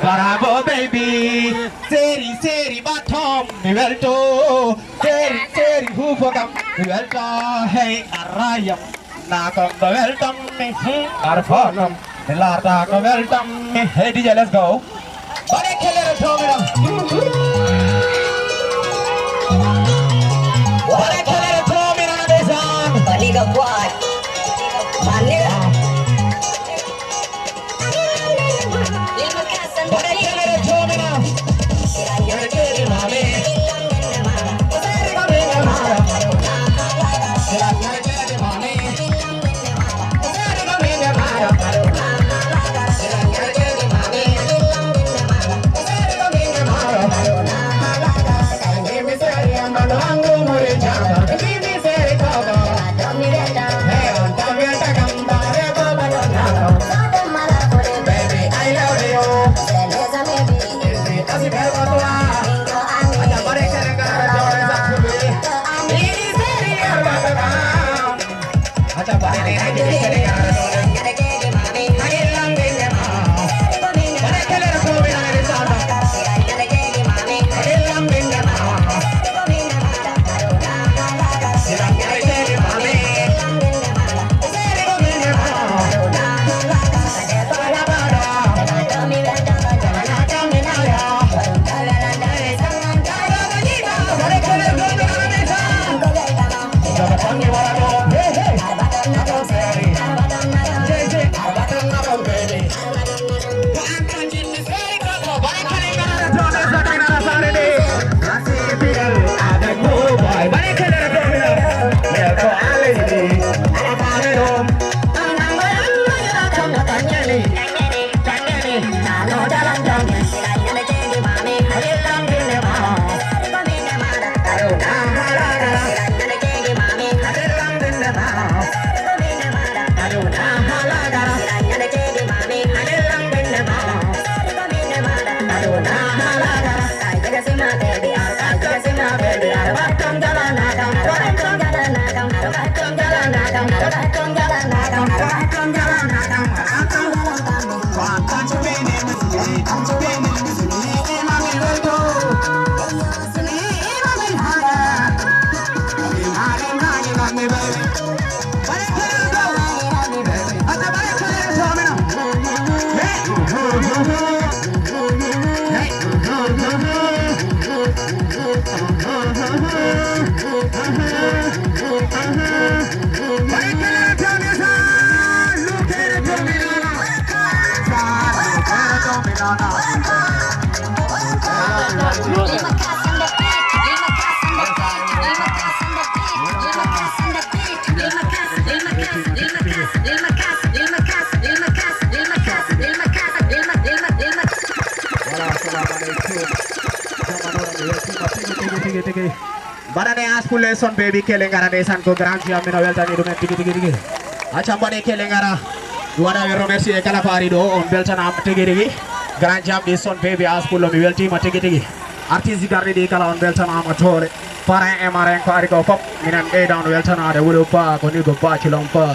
Bravo baby, seri seri batom mi welto, seri hufogam mi welto. Hey arayam, nakam the weltom mi arfonam, larda ko weltom mi. Hey DJ, let's go. Bade khele re thomira. Bade khele re thomira na desan. Bani ka buat. Bani. Bade khele re thomira. Badane aspule son baby kelengara desan ko grand jam no welta ni rumen tigi acha bade kelengara duada we remercier kala pari do on belta na tigi grand jam de son baby aspulo mi welti ma tigi artiste garde de kala on belta na amatore para MRN ko ari ko pop minan be down welta na de wulo pa ko ni go pa chilom pa